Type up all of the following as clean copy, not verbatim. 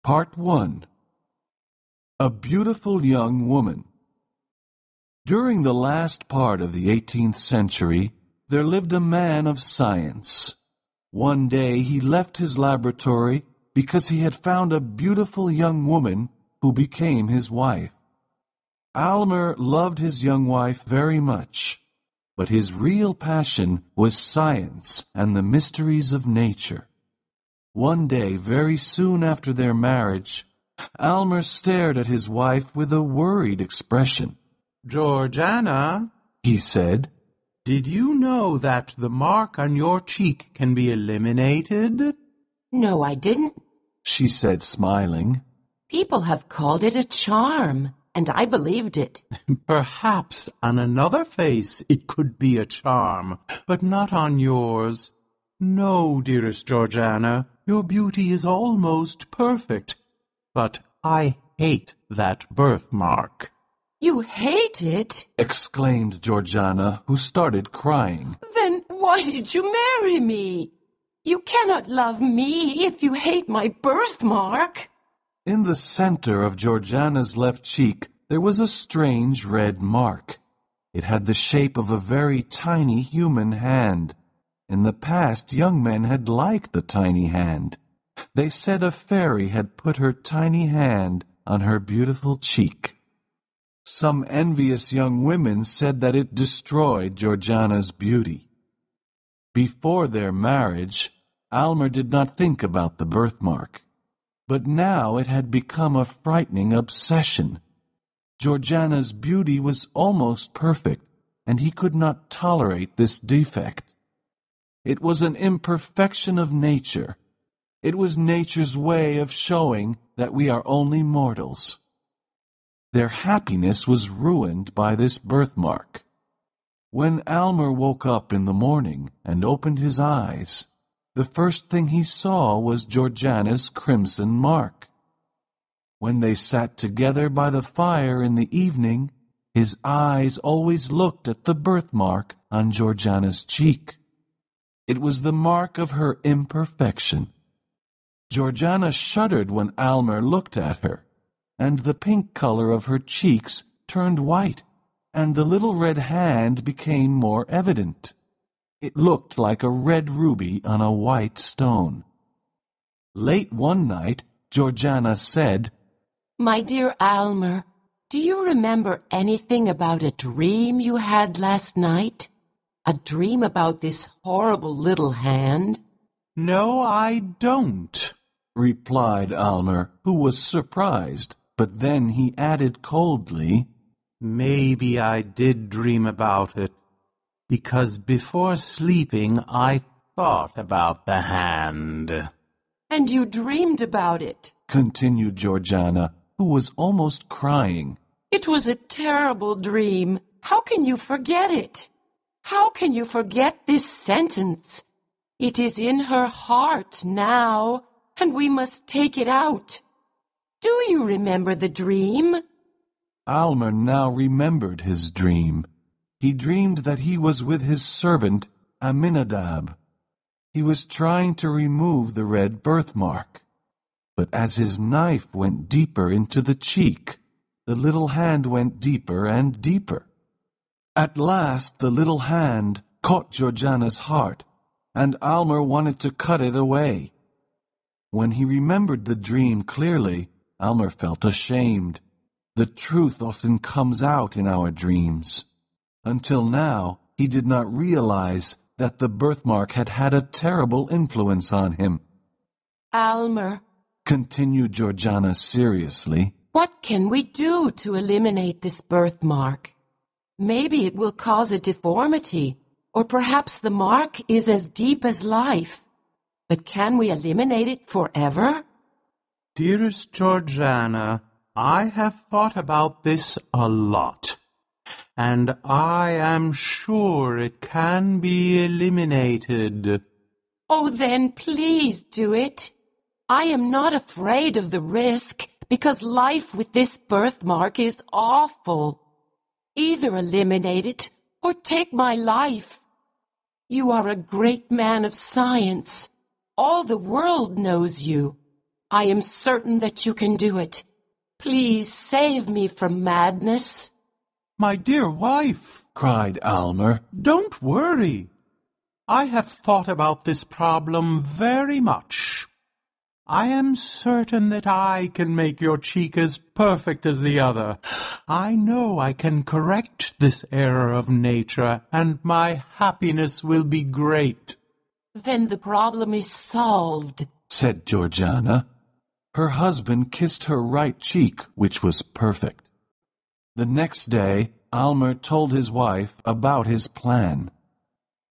Part 1. A Beautiful Young Woman. During the last part of the 18th century, there lived a man of science. One day he left his laboratory because he had found a beautiful young woman who became his wife. Almer loved his young wife very much, but his real passion was science and the mysteries of nature. One day, very soon after their marriage, Almer stared at his wife with a worried expression. "Georgiana," he said, "did you know that the mark on your cheek can be eliminated?" "No, I didn't." she said, smiling. "People have called it a charm, and I believed it." "Perhaps on another face it could be a charm, but not on yours. No, dearest Georgiana, your beauty is almost perfect, but I hate that birthmark." "You hate it?" exclaimed Georgiana, who started crying. "Then why did you marry me? You cannot love me if you hate my birthmark." In the center of Georgiana's left cheek there was a strange red mark. It had the shape of a very tiny human hand. In the past, young men had liked the tiny hand. They said a fairy had put her tiny hand on her beautiful cheek. Some envious young women said that it destroyed Georgiana's beauty. Before their marriage, Almer did not think about the birthmark, but now it had become a frightening obsession. Georgiana's beauty was almost perfect, and he could not tolerate this defect. It was an imperfection of nature. It was nature's way of showing that we are only mortals. Their happiness was ruined by this birthmark. When Almer woke up in the morning and opened his eyes, the first thing he saw was Georgiana's crimson mark. When they sat together by the fire in the evening, his eyes always looked at the birthmark on Georgiana's cheek. It was the mark of her imperfection. Georgiana shuddered when Almer looked at her, and the pink color of her cheeks turned white, and the little red hand became more evident. It looked like a red ruby on a white stone. Late one night, Georgiana said, "My dear Almer, do you remember anything about a dream you had last night? A dream about this horrible little hand?" "No, I don't," replied Almer, who was surprised, but then he added coldly, "Maybe I did dream about it, because before sleeping I thought about the hand." "And you dreamed about it?" continued Georgiana, who was almost crying. "It was a terrible dream. How can you forget it? How can you forget this sentence? It is in her heart now, and we must take it out. Do you remember the dream?" Almer now remembered his dream. He dreamed that he was with his servant Aminadab. He was trying to remove the red birthmark. But as his knife went deeper into the cheek, the little hand went deeper and deeper. At last the little hand caught Georgiana's heart, and Almer wanted to cut it away. When he remembered the dream clearly, Almer felt ashamed. The truth often comes out in our dreams. Until now, he did not realize that the birthmark had had a terrible influence on him. "Almer," continued Georgiana seriously, "what can we do to eliminate this birthmark? Maybe it will cause a deformity, or perhaps the mark is as deep as life. But can we eliminate it forever?" "Dearest Georgiana, I have thought about this a lot, and I am sure it can be eliminated." "Oh, then please do it. I am not afraid of the risk, because life with this birthmark is awful. Either eliminate it or take my life. You are a great man of science. All the world knows you. I am certain that you can do it. Please save me from madness. My dear wife, cried Almer. don't worry. I have thought about this problem very much. I am certain that I can make your cheek as perfect as the other. I know I can correct this error of nature, and my happiness will be great. Then the problem is solved, said Georgiana. Her husband kissed her right cheek, which was perfect. The next day, Almer told his wife about his plan.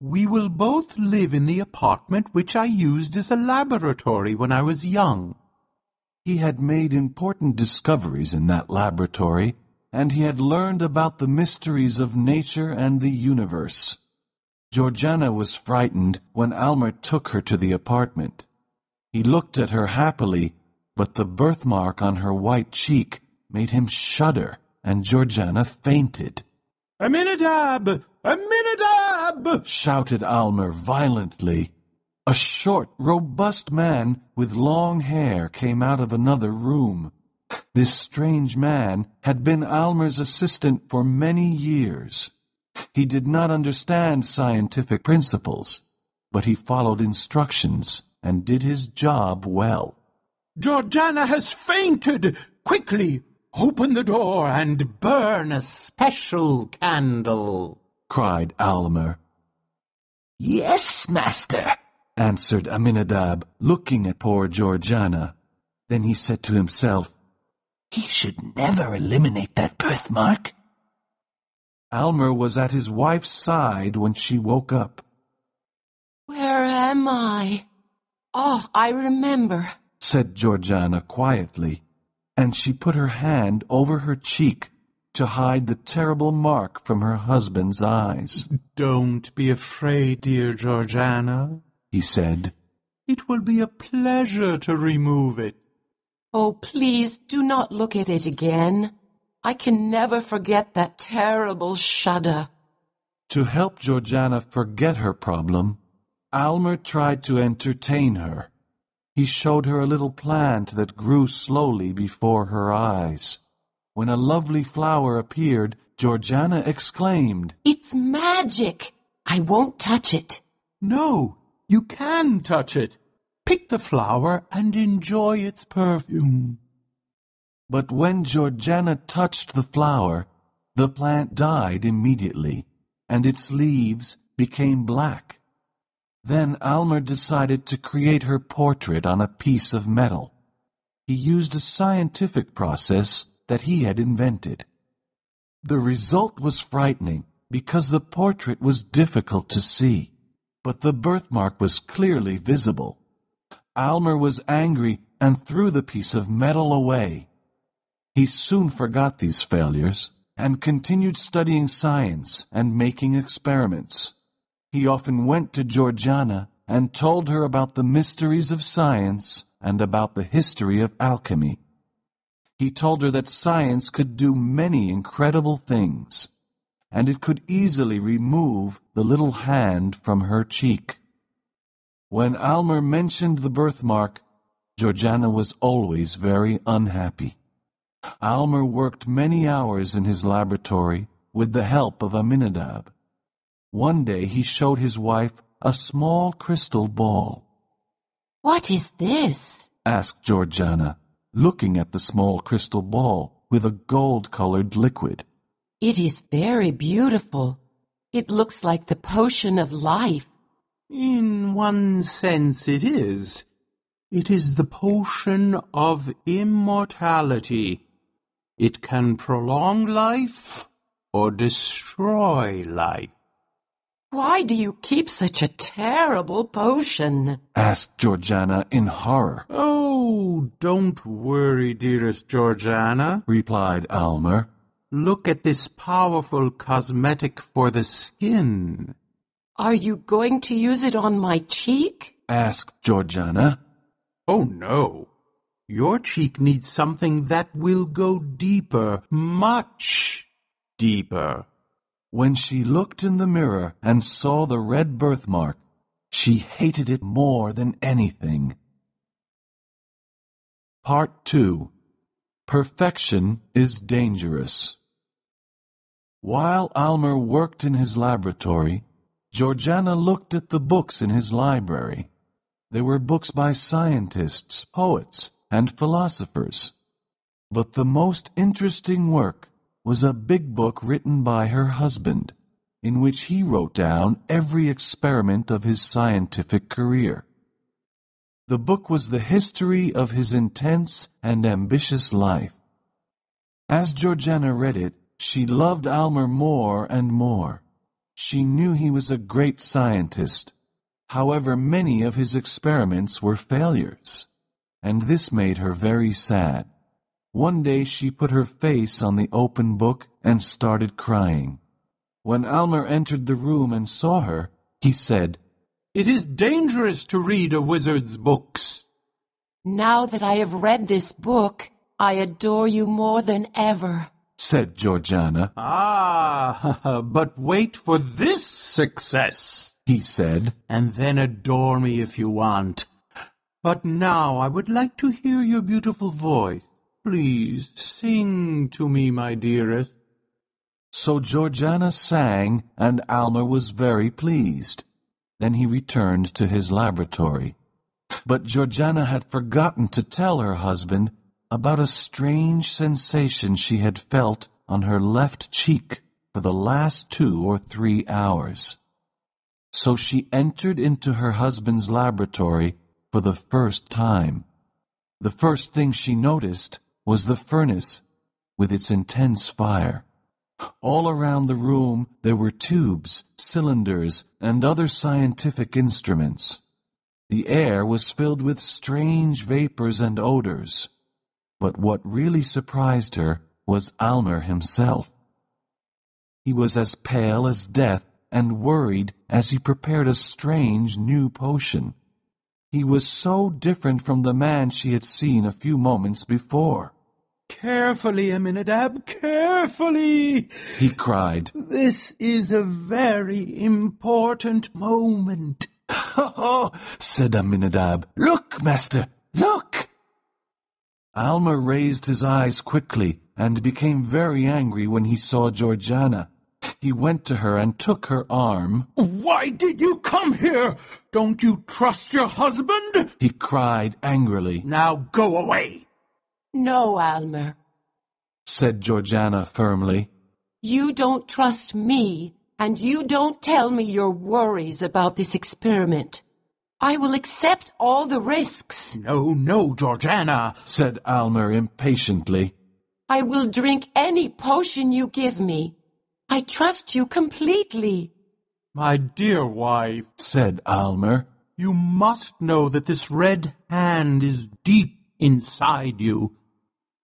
We will both live in the apartment which I used as a laboratory when I was young. He had made important discoveries in that laboratory, and he had learned about the mysteries of nature and the universe. Georgiana was frightened when Almer took her to the apartment. He looked at her happily, but the birthmark on her white cheek made him shudder, and Georgiana fainted. Aminadab! Aminadab! shouted Almer violently. A short, robust man with long hair came out of another room. This strange man had been Almer's assistant for many years. He did not understand scientific principles, but he followed instructions and did his job well. Georgiana has fainted! Quickly, open the door and burn a special candle, cried Almer. Yes, master, answered Aminadab, looking at poor Georgiana. Then he said to himself, he should never eliminate that birthmark. Almer was at his wife's side when she woke up. Where am I? Oh, I remember, said Georgiana quietly, and she put her hand over her cheek to hide the terrible mark from her husband's eyes. Don't be afraid, dear Georgiana, he said. It will be a pleasure to remove it. Oh, please do not look at it again. I can never forget that terrible shudder. To help Georgiana forget her problem, Almer tried to entertain her. He showed her a little plant that grew slowly before her eyes. When a lovely flower appeared, Georgiana exclaimed, It's magic! I won't touch it. No, you can touch it. Pick the flower and enjoy its perfume. But when Georgiana touched the flower, the plant died immediately, and its leaves became black. Then Almer decided to create her portrait on a piece of metal. He used a scientific process that he had invented. The result was frightening because the portrait was difficult to see, but the birthmark was clearly visible. Almer was angry and threw the piece of metal away. He soon forgot these failures and continued studying science and making experiments. He often went to Georgiana and told her about the mysteries of science and about the history of alchemy. He told her that science could do many incredible things, and it could easily remove the little hand from her cheek. When Almer mentioned the birthmark, Georgiana was always very unhappy. Almer worked many hours in his laboratory with the help of Aminadab. One day he showed his wife a small crystal ball. What is this? asked Georgiana, looking at the small crystal ball with a gold-colored liquid. It is very beautiful. It looks like the potion of life. In one sense it is. It is the potion of immortality. It can prolong life or destroy life. Why do you keep such a terrible potion? asked Georgiana in horror. Oh, don't worry, dearest Georgiana, replied Almer. Look at this powerful cosmetic for the skin. Are you going to use it on my cheek? asked Georgiana. Oh, no. Your cheek needs something that will go deeper, much deeper. When she looked in the mirror and saw the red birthmark, she hated it more than anything. Part 2. Perfection is dangerous. While Almer worked in his laboratory, Georgiana looked at the books in his library. They were books by scientists, poets, and philosophers. But the most interesting work was a big book written by her husband, in which he wrote down every experiment of his scientific career. The book was the history of his intense and ambitious life. As Georgiana read it, she loved Almer more and more. She knew he was a great scientist. However, many of his experiments were failures, and this made her very sad. One day she put her face on the open book and started crying. When Almer entered the room and saw her, he said, "It is dangerous to read a wizard's books." Now that I have read this book, I adore you more than ever, said Georgiana. "Ah, but wait for this success," he said, "and then adore me if you want. But now I would like to hear your beautiful voice. Please sing to me, my dearest." So Georgiana sang, and Almer was very pleased. Then he returned to his laboratory. But Georgiana had forgotten to tell her husband about a strange sensation she had felt on her left cheek for the last 2 or 3 hours. So she entered into her husband's laboratory for the first time. The first thing she noticed was the furnace with its intense fire. All around the room there were tubes, cylinders, and other scientific instruments. The air was filled with strange vapors and odors. But what really surprised her was Almer himself. He was as pale as death and worried as he prepared a strange new potion. He was so different from the man she had seen a few moments before. "Carefully, Aminadab, carefully!" he cried. "This is a very important moment." "Oh," said Aminadab. "Look, master, look!" Almer raised his eyes quickly and became very angry when he saw Georgiana. He went to her and took her arm. "Why did you come here? Don't you trust your husband?" he cried angrily. "Now go away." No, Almer, said Georgiana firmly. you don't trust me, and you don't tell me your worries about this experiment. I will accept all the risks. No, Georgiana, said Almer impatiently. I will drink any potion you give me. I trust you completely. My dear wife, said Almer, you must know that this red hand is deep inside you.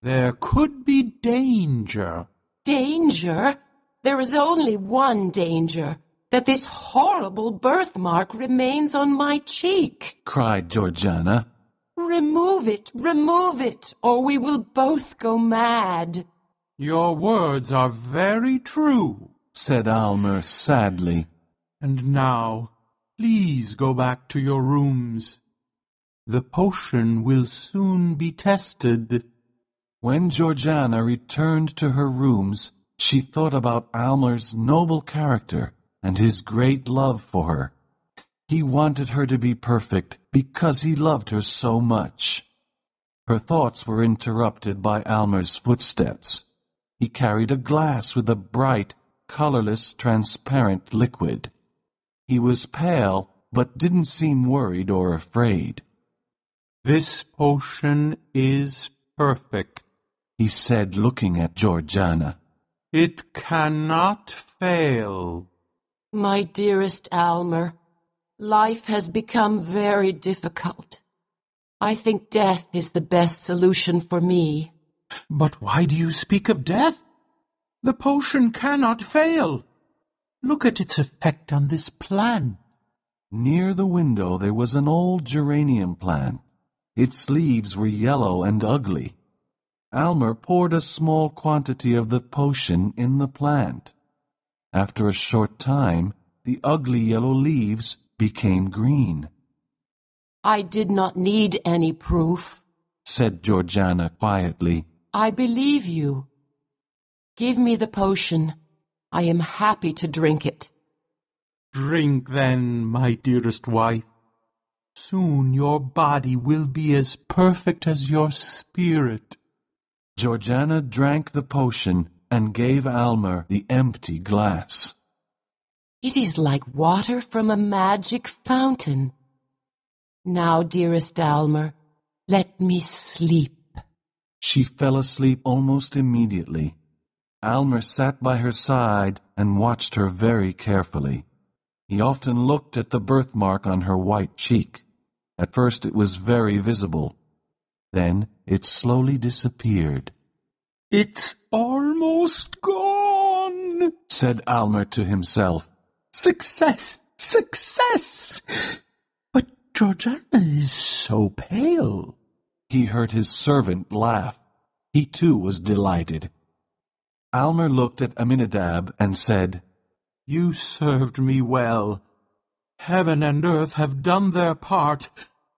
There could be danger. Danger? There is only one danger, that this horrible birthmark remains on my cheek, cried Georgiana. Remove it, or we will both go mad. Your words are very true, said Almer sadly. And now, please go back to your rooms. The potion will soon be tested. When Georgiana returned to her rooms, she thought about Almer's noble character and his great love for her. He wanted her to be perfect because he loved her so much. Her thoughts were interrupted by Almer's footsteps. He carried a glass with a bright, colorless, transparent liquid. He was pale, but didn't seem worried or afraid. This potion is perfect, he said, looking at Georgiana. It cannot fail. My dearest Almer, life has become very difficult. I think death is the best solution for me. But why do you speak of death? The potion cannot fail. Look at its effect on this plant. Near the window there was an old geranium plant. Its leaves were yellow and ugly. Almer poured a small quantity of the potion in the plant. After a short time, the ugly yellow leaves became green. I did not need any proof, said Georgiana quietly. I believe you. Give me the potion. I am happy to drink it. Drink then, my dearest wife. Soon your body will be as perfect as your spirit. Georgiana drank the potion and gave Almer the empty glass. It is like water from a magic fountain. Now, dearest Almer, let me sleep. She fell asleep almost immediately. Almer sat by her side and watched her very carefully. He often looked at the birthmark on her white cheek. At first it was very visible. Then it slowly disappeared. It's almost gone, said Almer to himself. Success! Success! But Georgiana is so pale. He heard his servant laugh. He too was delighted. Almer looked at Aminadab and said, You served me well. Heaven and earth have done their part.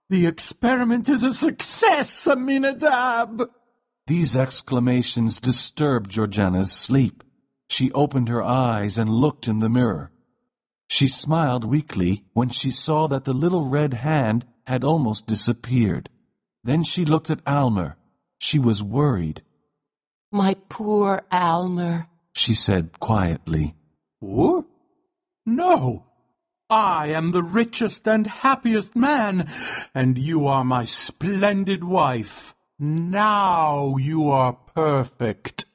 The experiment is a success, Aminadab! These exclamations disturbed Georgiana's sleep. She opened her eyes and looked in the mirror. She smiled weakly when she saw that the little red hand had almost disappeared. Then she looked at Almer. She was worried. My poor Almer, she said quietly. Poor? No. I am the richest and happiest man, and you are my splendid wife. Now you are perfect.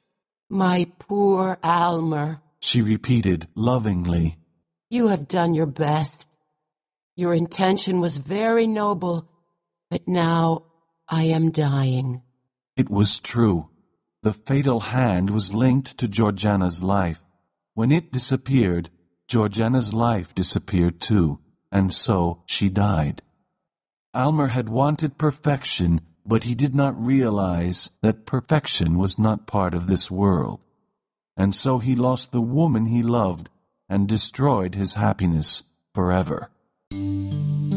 My poor Almer, she repeated lovingly. You have done your best. Your intention was very noble, but now I am dying. It was true. The fatal hand was linked to Georgiana's life. When it disappeared, Georgiana's life disappeared too, and so she died. Almer had wanted perfection, but he did not realize that perfection was not part of this world. And so he lost the woman he loved and destroyed his happiness forever.